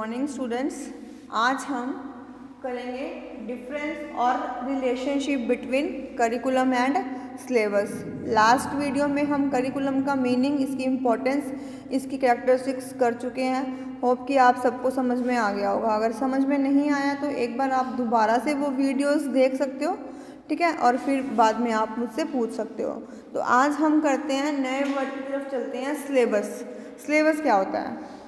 Morning students, आज हम करेंगे डिफरेंस और relationship between curriculum and syllabus. Last video में हम करिकुलम का मीनिंग, इसकी इम्पोर्टेंस, इसकी कैरेक्टरिस्टिक्स कर चुके हैं। होप कि आप सबको समझ में आ गया होगा। अगर समझ में नहीं आया तो एक बार आप दोबारा से वो वीडियोस देख सकते हो, ठीक है, और फिर बाद में आप मुझसे पूछ सकते हो। तो आज हम करते हैं, नए वर्ड की तरफ चलते हैं, सिलेबस। सिलेबस क्या होता है,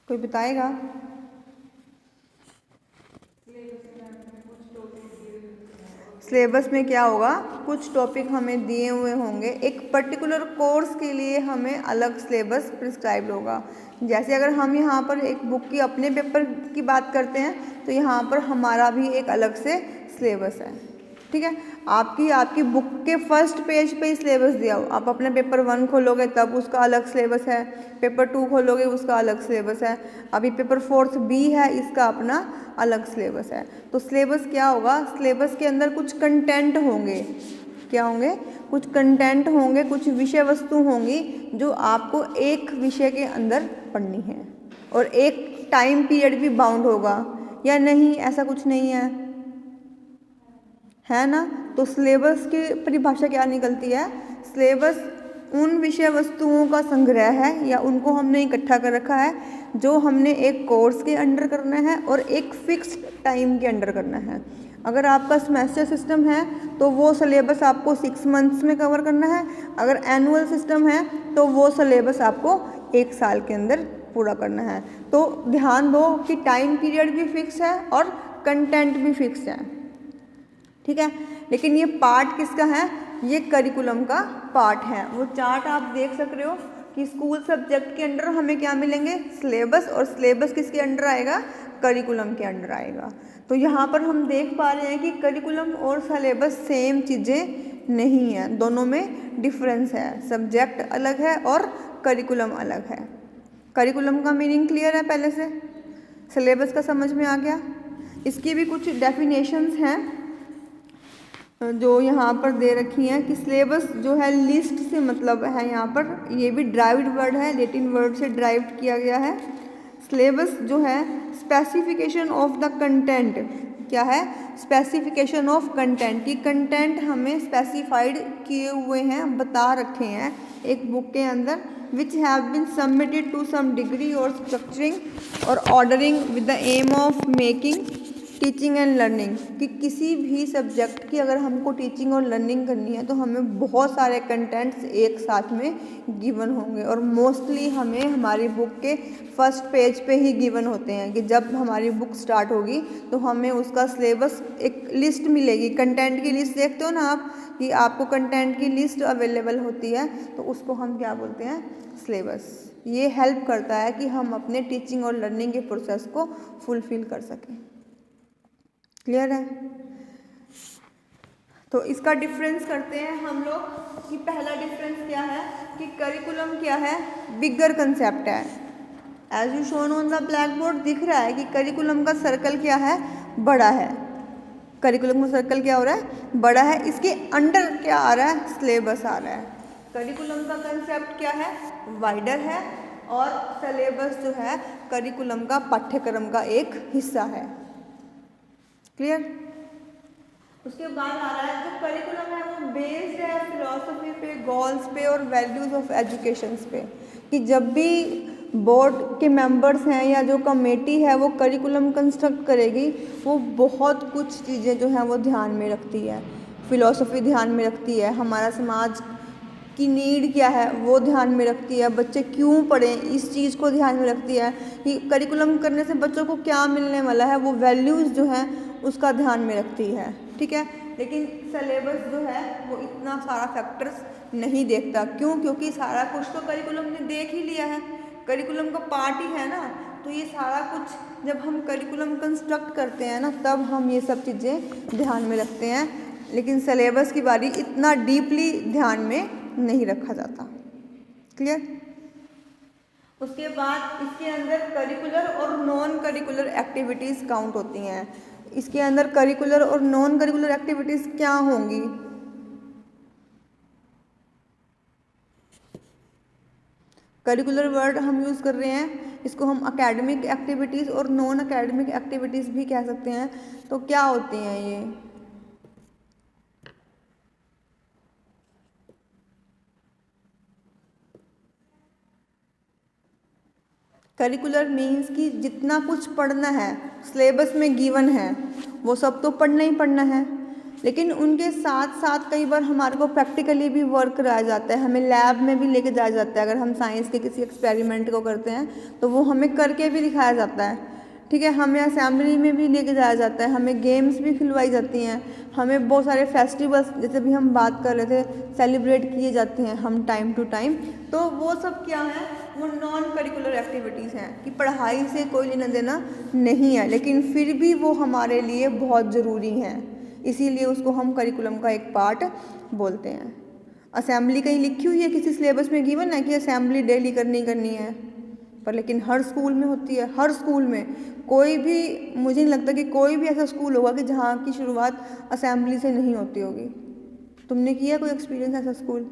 कोई बताएगा? सिलेबस में क्या होगा, कुछ टॉपिक हमें दिए हुए होंगे, एक पर्टिकुलर कोर्स के लिए हमें अलग सिलेबस प्रिस्क्राइब होगा। जैसे अगर हम यहाँ पर एक बुक की, अपने पेपर की बात करते हैं तो यहाँ पर हमारा भी एक अलग से सिलेबस है, ठीक है। आपकी बुक के फर्स्ट पेज पे ही सिलेबस दिया हो, आप अपने पेपर 1 खोलोगे तब उसका अलग सिलेबस है, पेपर 2 खोलोगे उसका अलग सिलेबस है, अभी पेपर 4th बी है, इसका अपना अलग सिलेबस है। तो सिलेबस क्या होगा, सिलेबस के अंदर कुछ कंटेंट होंगे। क्या होंगे? कुछ कंटेंट होंगे, कुछ विषय वस्तु होंगी जो आपको एक विषय के अंदर पढ़नी है, और एक टाइम पीरियड भी बाउंड होगा, या नहीं? ऐसा कुछ नहीं है ना। तो सिलेबस की परिभाषा क्या निकलती है? सिलेबस उन विषय वस्तुओं का संग्रह है, या उनको हमने इकट्ठा कर रखा है जो हमने एक कोर्स के अंडर करना है और एक फिक्स टाइम के अंडर करना है। अगर आपका सेमेस्टर सिस्टम है तो वो सिलेबस आपको 6 मंथ्स में कवर करना है। अगर एनुअल सिस्टम है तो वो सिलेबस आपको 1 साल के अंदर पूरा करना है। तो ध्यान दो कि टाइम पीरियड भी फिक्स है और कंटेंट भी फिक्स है, ठीक है। लेकिन ये पार्ट किसका है? ये करिकुलम का पार्ट है। वो चार्ट आप देख सक रहे हो कि स्कूल सब्जेक्ट के अंडर हमें क्या मिलेंगे? सिलेबस, और सिलेबस किसके अंडर आएगा? करिकुलम के अंडर आएगा। तो यहाँ पर हम देख पा रहे हैं कि करिकुलम और सिलेबस सेम चीज़ें नहीं हैं, दोनों में डिफरेंस है। सब्जेक्ट अलग है और करिकुलम अलग है। करिकुलम का मीनिंग क्लियर है पहले से? सिलेबस का समझ में आ गया? इसकी भी कुछ डेफिनेशंस हैं जो यहाँ पर दे रखी हैं कि सिलेबस जो है लिस्ट से मतलब है। यहाँ पर ये भी ड्राइव्ड वर्ड है, लैटिन वर्ड से ड्राइव्ड किया गया है। सिलेबस जो है स्पेसिफिकेशन ऑफ द कंटेंट। क्या है? स्पेसिफिकेशन ऑफ कंटेंट, की कंटेंट हमें स्पेसिफाइड किए हुए हैं, बता रखे हैं एक बुक के अंदर, which have been submitted to some degree और स्ट्रक्चरिंग और ordering with the aim of making teaching and learning. कि किसी भी सब्जेक्ट की अगर हमको टीचिंग और लर्निंग करनी है तो हमें बहुत सारे कंटेंट्स एक साथ में गिवन होंगे, और मोस्टली हमें हमारी बुक के फर्स्ट पेज पे ही गिवन होते हैं। कि जब हमारी बुक स्टार्ट होगी तो हमें उसका सिलेबस, एक लिस्ट मिलेगी, कंटेंट की लिस्ट देखते हो ना आप, कि आपको कंटेंट की लिस्ट अवेलेबल होती है, तो उसको हम क्या बोलते हैं? सिलेबस। ये हेल्प करता है कि हम अपने टीचिंग और लर्निंग के प्रोसेस को फुलफिल कर सकें। क्लियर है? तो इसका डिफरेंस करते हैं हम लोग कि पहला डिफरेंस क्या है कि करिकुलम क्या है? बिगर कंसेप्ट है। As you shown on the blackboard दिख रहा है कि करिकुलम का सर्कल क्या है? बड़ा है। करिकुलम का सर्कल क्या हो रहा है? बड़ा है। इसके अंडर क्या आ रहा है? सिलेबस आ रहा है। करिकुलम का कंसेप्ट क्या है? वाइडर है, और सिलेबस जो है करिकुलम का, पाठ्यक्रम का एक हिस्सा है। क्लियर? उसके बाद आ रहा है जो करिकुलम है वो बेस्ड है फिलॉसफी पे, गोल्स पे और वैल्यूज ऑफ एजुकेशन पे। कि जब भी बोर्ड के मेंबर्स हैं या जो कमेटी है वो करिकुलम कंस्ट्रक्ट करेगी, वो बहुत कुछ चीज़ें जो हैं वो ध्यान में रखती है। फिलॉसफी ध्यान में रखती है, हमारा समाज की नीड क्या है वो ध्यान में रखती है, बच्चे क्यों पढ़ें इस चीज़ को ध्यान में रखती है, कि करिकुलम करने से बच्चों को क्या मिलने वाला है, वो वैल्यूज़ जो हैं उसका ध्यान में रखती है, ठीक है। लेकिन सिलेबस जो है वो इतना सारा फैक्टर्स नहीं देखता। क्यों? क्योंकि सारा कुछ तो करिकुलम ने देख ही लिया है, करिकुलम का पार्ट ही है ना। तो ये सारा कुछ जब हम करिकुलम कंस्ट्रक्ट करते हैं ना, तब हम ये सब चीज़ें ध्यान में रखते हैं। लेकिन सिलेबस की बारी इतना डीपली ध्यान में नहीं रखा जाता। क्लियर? उसके बाद इसके अंदर करिकुलर और नॉन करिकुलर एक्टिविटीज़ काउंट होती हैं। इसके अंदर करिकुलर और नॉन करिकुलर एक्टिविटीज़ क्या होंगी? करिकुलर वर्ड हम यूज़ कर रहे हैं, इसको हम एकेडमिक एक्टिविटीज़ और नॉन एकेडमिक एक्टिविटीज़ भी कह सकते हैं। तो क्या होती हैं ये? करिकुलर मीन्स कि जितना कुछ पढ़ना है सिलेबस में गिवन है वो सब तो पढ़ना ही पढ़ना है, लेकिन उनके साथ साथ कई बार हमारे को प्रैक्टिकली भी वर्क कराया जाता है, हमें लैब में भी लेके जाया जाता है। अगर हम साइंस के किसी एक्सपेरिमेंट को करते हैं तो वो हमें करके भी दिखाया जाता है, ठीक है। हमें असेंबली में भी लेके जाया जाता है, हमें गेम्स भी खिलवाई जाती हैं, हमें बहुत सारे फेस्टिवल्स जैसे भी हम बात कर रहे थे सेलिब्रेट किए जाते हैं हम टाइम टू टाइम। तो वो सब क्या है, वो नॉन करिकुलर एक्टिविटीज़ हैं कि पढ़ाई से कोई लेना देना नहीं है, लेकिन फिर भी वो हमारे लिए बहुत ज़रूरी हैं, इसीलिए उसको हम करिकुलम का एक पार्ट बोलते हैं। असेंबली कहीं लिखी हुई है किसी सिलेबस में गिवन है कि असेंबली डेली करनी है, पर लेकिन हर स्कूल में होती है। हर स्कूल में कोई भी, मुझे नहीं लगता कि कोई भी ऐसा स्कूल होगा कि जहाँ की शुरुआत असेंबली से नहीं होती होगी। तुमने किया कोई एक्सपीरियंस ऐसा स्कूल?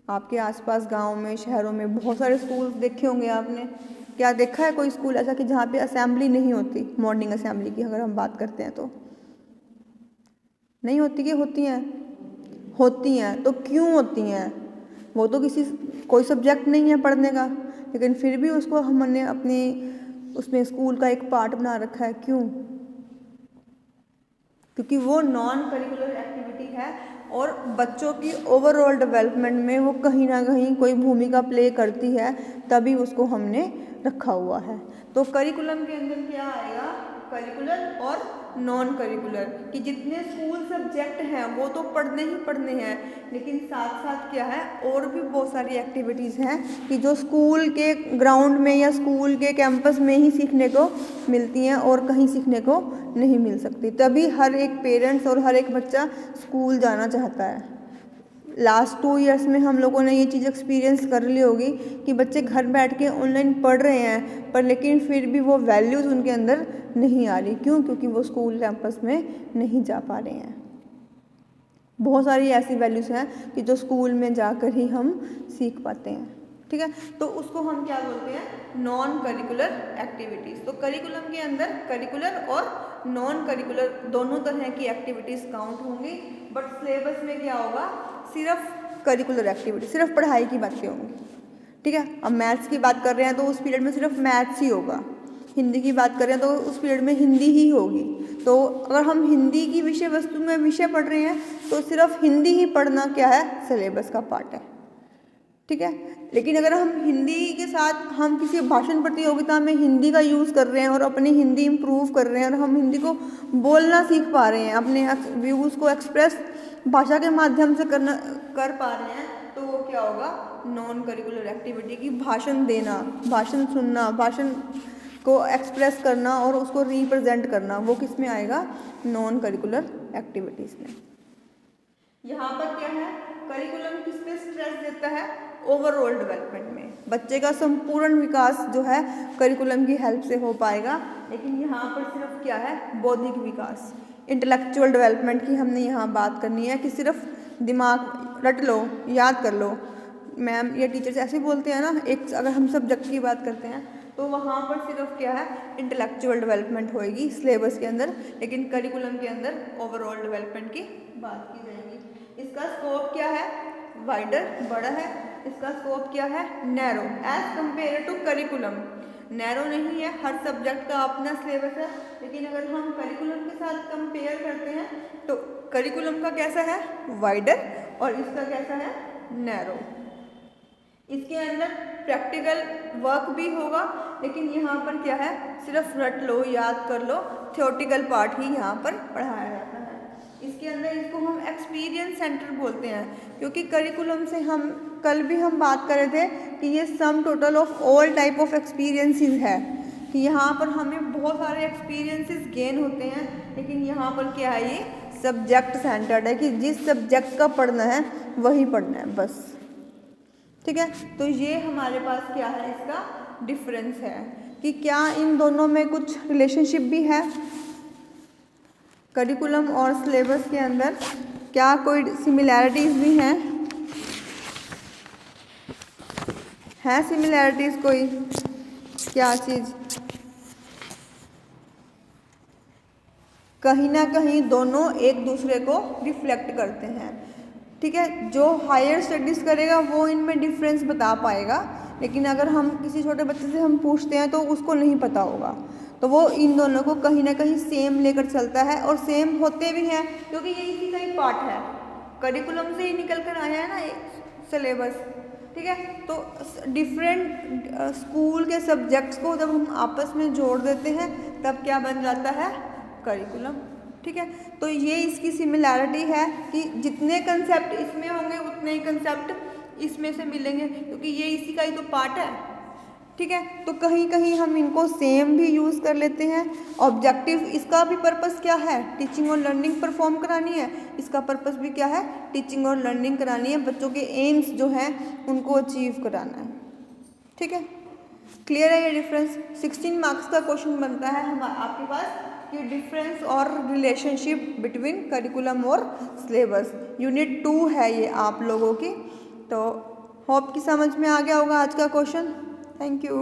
आपके आसपास गांव में, शहरों में बहुत सारे स्कूल देखे होंगे आपने। क्या देखा है कोई स्कूल ऐसा कि जहाँ पे असेंबली नहीं होती? मॉर्निंग असेंबली की अगर हम बात करते हैं तो नहीं होती कि होती हैं? होती हैं। तो क्यों होती हैं? वो तो कोई सब्जेक्ट नहीं है पढ़ने का, लेकिन फिर भी उसको हमने अपने उसमें स्कूल का एक पार्ट बना रखा है। क्यों? क्योंकि वो नॉन करिकुलर एक्टिविटी है और बच्चों की ओवरऑल डेवलपमेंट में वो कहीं ना कहीं कोई भूमिका प्ले करती है, तभी उसको हमने रखा हुआ है। तो करिकुलम के अंदर क्या आएगा? करिकुलर और नॉन करिकुलर, कि जितने स्कूल सब्जेक्ट हैं वो तो पढ़ने ही पढ़ने हैं, लेकिन साथ साथ क्या है, और भी बहुत सारी एक्टिविटीज़ हैं कि जो स्कूल के ग्राउंड में या स्कूल के कैंपस में ही सीखने को मिलती हैं और कहीं सीखने को नहीं मिल सकती। तभी हर एक पेरेंट्स और हर एक बच्चा स्कूल जाना चाहता है। लास्ट 2 ईयर्स में हम लोगों ने ये चीज़ एक्सपीरियंस कर ली होगी कि बच्चे घर बैठ के ऑनलाइन पढ़ रहे हैं, पर लेकिन फिर भी वो वैल्यूज़ उनके अंदर नहीं आ रही। क्यों? क्योंकि वो स्कूल कैंपस में नहीं जा पा रहे हैं। बहुत सारी ऐसी वैल्यूज़ हैं कि जो स्कूल में जाकर ही हम सीख पाते हैं, ठीक है। तो उसको हम क्या बोलते हैं? Non curricular activities. तो करिकुलम के अंदर करिकुलर और नॉन करिकुलर दोनों तरह की एक्टिविटीज़ काउंट होंगी, बट सिलेबस में क्या होगा? सिर्फ करिकुलर एक्टिविटी, सिर्फ पढ़ाई की बातें होंगी, ठीक है। अब मैथ्स की बात कर रहे हैं तो उस पीरियड में सिर्फ मैथ्स ही होगा, हिंदी की बात करें तो उस पीरियड में हिंदी ही होगी। तो अगर हम हिंदी की विषय वस्तु में विषय पढ़ रहे हैं तो सिर्फ हिंदी ही पढ़ना क्या है? सिलेबस का पार्ट है, ठीक है। लेकिन अगर हम हिंदी के साथ हम किसी भाषण प्रतियोगिता में हिंदी का यूज़ कर रहे हैं और अपनी हिंदी इम्प्रूव कर रहे हैं और हम हिंदी को बोलना सीख पा रहे हैं, अपने व्यूज़ को एक्सप्रेस भाषा के माध्यम से कर पा रहे हैं, तो वो क्या होगा? नॉन करिकुलर एक्टिविटी की भाषण देना, भाषण सुनना, भाषण को एक्सप्रेस करना और उसको रिप्रेजेंट करना, वो किस में आएगा? नॉन करिकुलर एक्टिविटीज़ में। यहाँ पर क्या है? करिकुलम किस पे स्ट्रेस देता है? ओवरऑल डेवलपमेंट में बच्चे का संपूर्ण विकास जो है करिकुलम की हेल्प से हो पाएगा, लेकिन यहाँ पर सिर्फ क्या है? बौद्धिक विकास, इंटेलेक्चुअल डेवलपमेंट की हमने यहाँ बात करनी है कि सिर्फ दिमाग रट लो, याद कर लो। मैम या टीचर्स ऐसे बोलते हैं ना, एक अगर हम सब्जेक्ट की बात करते हैं तो वहाँ पर सिर्फ क्या है? इंटेलेक्चुअल डेवलपमेंट होएगी सिलेबस के अंदर, लेकिन करिकुलम के अंदर ओवरऑल डेवलपमेंट की बात की जाएगी। इसका स्कोप क्या है? वाइडर, बड़ा है। इसका स्कोप क्या है? Narrow, as compare to curriculum. Narrow नहीं है, हर सब्जेक्ट का अपना सिलेबस है, लेकिन अगर हम करिकुलम के साथ कंपेयर करते हैं तो करिकुलम का कैसा है? वाइडर, और इसका कैसा है? नैरो। इसके अंदर प्रैक्टिकल वर्क भी होगा, लेकिन यहाँ पर क्या है? सिर्फ रट लो, याद कर लो, थियोरेटिकल पार्ट ही यहाँ पर पढ़ाया जाता है। इसके अंदर इसको हम एक्सपीरियंस सेंटर बोलते हैं, क्योंकि करिकुलम से हम कल भी हम बात कर रहे थे कि ये sum total of all type of experiences है, कि यहाँ पर हमें बहुत सारे एक्सपीरियंसेस गेन होते हैं, लेकिन यहाँ पर क्या है? ये सब्जेक्ट सेंटर्ड है कि जिस सब्जेक्ट का पढ़ना है वही पढ़ना है बस, ठीक है। तो ये हमारे पास क्या है? इसका डिफरेंस है कि क्या इन दोनों में कुछ रिलेशनशिप भी है, करिकुलम और सिलेबस के अंदर क्या कोई सिमिलैरिटीज़ भी हैं? है सिमिलैरिटीज कोई? क्या चीज़? कहीं ना कहीं दोनों एक दूसरे को रिफ्लेक्ट करते हैं, ठीक है। जो हायर स्टडीज़ करेगा वो इनमें डिफरेंस बता पाएगा, लेकिन अगर हम किसी छोटे बच्चे से हम पूछते हैं तो उसको नहीं पता होगा। तो वो इन दोनों को कहीं ना कहीं सेम लेकर चलता है, और सेम होते भी हैं क्योंकि ये इसी का ही पार्ट है, करिकुलम से ही निकल कर आया है ना सिलेबस, ठीक है। तो डिफरेंट स्कूल के सब्जेक्ट्स को जब हम आपस में जोड़ देते हैं तब क्या बन जाता है? करिकुलम, ठीक है। तो ये इसकी सिमिलैरिटी है कि जितने कंसेप्ट इसमें होंगे उतने ही कंसेप्ट इसमें से मिलेंगे, क्योंकि ये इसी का ही तो पार्ट है, ठीक है। तो कहीं कहीं हम इनको सेम भी यूज़ कर लेते हैं। ऑब्जेक्टिव इसका भी पर्पस क्या है? टीचिंग और लर्निंग परफॉर्म करानी है। इसका पर्पस भी क्या है? टीचिंग और लर्निंग करानी है, बच्चों के एम्स जो हैं उनको अचीव कराना है, ठीक है। क्लियर है ये डिफरेंस? 16 मार्क्स का क्वेश्चन बनता है हम आपके पास कि डिफरेंस और रिलेशनशिप बिटवीन करिकुलम और सिलेबस। यूनिट 2 है ये आप लोगों की। तो होप कि समझ में आ गया होगा आज का क्वेश्चन। Thank you.